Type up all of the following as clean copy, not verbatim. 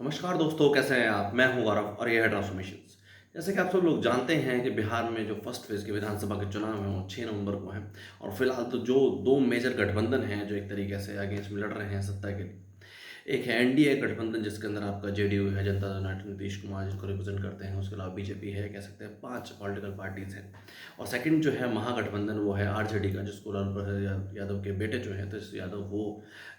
नमस्कार दोस्तों, कैसे हैं आप? मैं हूं गौरव और ये है ट्रांसफॉर्मेशंस। जैसे कि आप सब लोग जानते हैं कि बिहार में जो फर्स्ट फेज़ के विधानसभा के चुनाव हैं वो 6 नवंबर को हैं और फिलहाल तो जो 2 मेजर गठबंधन हैं जो एक तरीके से अगेंस्ट में लड़ रहे हैं सत्ता के लिए। एक है एनडीए गठबंधन जिसके अंदर आपका जेडीयू है, जनता दल यूनाइटेड नीतीश कुमार जिनको रिप्रेज़ेंट करते हैं, उसके अलावा बीजेपी है, कह सकते हैं 5 पॉलिटिकल पार्टीज़ हैं। और सेकंड जो है महागठबंधन वो है आरजेडी का जिसको लालू प्रसाद यादव के बेटे जो हैं तेजस्वी यादव वो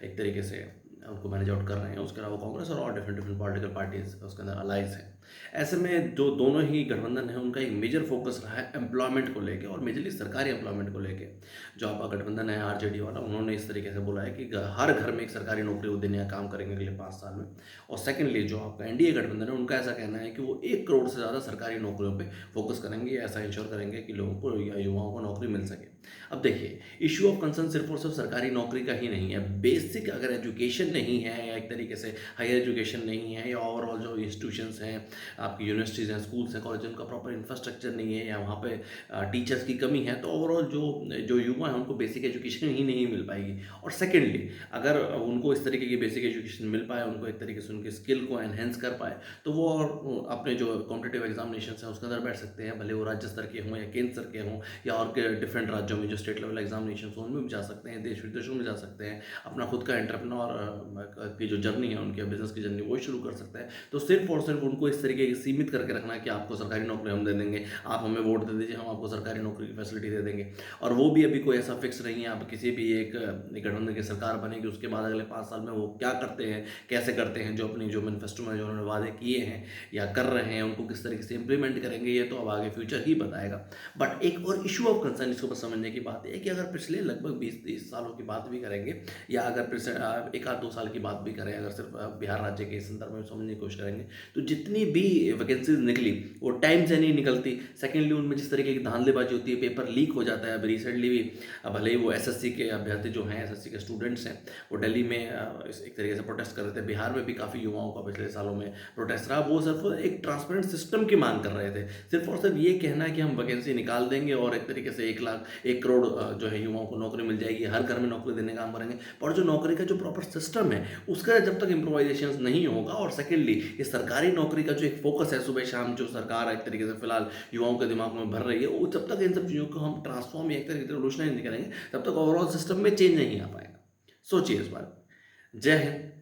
एक तरीके से उनको मैनेज आउट कर रहे हैं। उसके अलावा कांग्रेस और डिफरेंट डिफरेंट पॉलिटिकल पार्टीज़ उसके अंदर अलाइज़ हैं। ऐसे में जो दोनों ही गठबंधन है उनका एक मेजर फोकस रहा है एम्प्लॉयमेंट को लेके और मेजरली सरकारी एम्प्लॉयमेंट को लेके। जो आपका गठबंधन है आरजेडी वाला उन्होंने इस तरीके से बोला है कि हर घर में एक सरकारी नौकरी वो देने का काम करेंगे अगले 5 साल में। और सेकेंडली जो आपका एनडीए गठबंधन है उनका ऐसा कहना है कि वो 1 करोड़ से ज़्यादा सरकारी नौकरियों पे फोकस करेंगे, ऐसा इंश्योर करेंगे कि लोगों को या युवाओं को नौकरी मिल सके। अब देखिए, इश्यू ऑफ कंसर्न सिर्फ और सिर्फ सरकारी नौकरी का ही नहीं है। बेसिक अगर एजुकेशन नहीं है या एक तरीके से हायर एजुकेशन नहीं है या ओवरऑल जो इंस्टीट्यूशंस हैं, आपकी यूनिवर्सिटीज़ हैं, स्कूल्स हैं, कॉलेज, उनका प्रॉपर इंफ्रास्ट्रक्चर नहीं है या वहाँ पे टीचर्स की कमी है, तो ओवरऑल जो जो युवा हैं उनको बेसिक एजुकेशन ही नहीं मिल पाएगी। और सेकेंडली अगर उनको इस तरीके की बेसिक एजुकेशन मिल पाए, उनको एक तरीके से उनके स्किल को एनहेंस कर पाए, तो वो और अपने जो कॉम्पिटिटिव एग्जामिनेशंस हैं उसके अंदर बैठ सकते हैं, भले वो राज्य स्तर के हों या केंद्र स्तर के हों या और के डिफरेंट राज्यों में जो स्टेट लेवल एग्जामिनेशन हैं उनमें भी जा सकते हैं, देश विदेशों में जा सकते हैं, अपना खुद का एंटरप्रेन्योर की जो जर्नी है उनकी बिजनेस की जर्नी वो शुरू कर सकते हैं। तो सिर्फ और सिर्फ उनको इस तरीके की सीमित करके रखना है कि आपको सरकारी नौकरी हम दे देंगे, आप हमें वोट दे दीजिए, हम आपको सरकारी नौकरी की फैसिलिटी दे देंगे। और वो भी अभी कोई ऐसा फिक्स नहीं है। अब किसी भी एक गठबंधन की सरकार बनेगी उसके बाद अगले 5 साल में वो क्या करते हैं, कैसे करते हैं, जो अपनी जो मैनिफेस्टो में जो उन्होंने वादे किए हैं या कर रहे हैं उनको किस तरीके से इम्प्लीमेंट करेंगे, ये तो अब आगे फ्यूचर ही बताएगा। बट एक और इशू ऑफ कंसर्न इसको बस समझने की बात है कि अगर पिछले लगभग 20-30 सालों की बात भी करेंगे या अगर एक आध 2 साल की बात भी करें, अगर सिर्फ बिहार राज्य के संदर्भ में समझने की कोशिश करेंगे, तो जितनी भी वैकेंसीज निकली वो टाइम से नहीं निकलती। सेकेंडली उनमें जिस तरीके की धांधलेबाजी होती है, पेपर लीक हो जाता है। अभी रिसेंटली भी भले ही वो एसएससी के अभ्यर्थी जो हैं, एसएससी के स्टूडेंट्स हैं, वो दिल्ली में एक तरीके से प्रोटेस्ट कर रहे थे। बिहार में भी काफ़ी युवाओं का पिछले सालों में प्रोटेस्ट रहा। वो सिर्फ एक ट्रांसपेरेंट सिस्टम की मांग कर रहे थे। सिर्फ और सिर्फ ये कहना है कि हम वैकेंसी निकाल देंगे और एक तरीके से 1 करोड़ जो है युवाओं को नौकरी मिल जाएगी, हर घर में नौकरी देने का काम करेंगे। और जो नौकरी का जो प्रॉपर सिस्टम है, उसका जब तक इम्प्रोवाइज़ेशन नहीं होगा और सेकेंडली ये सरकारी नौकरी का जो एक फोकस है सुबह-शाम जो सरकार एक तरीके से फिलहाल युवाओं के दिमाग में भर रही है, वो जब तक इन सब चीज़ों को हम ट्रांसफ़ॉर्म या एक तरीके से रिवॉल्यूशनाइज़ नहीं करेंगे, तब तक ओवरऑल सिस्टम में चेंज नहीं आ पाएगा। सोचिए इस बारे में। जय हिंद।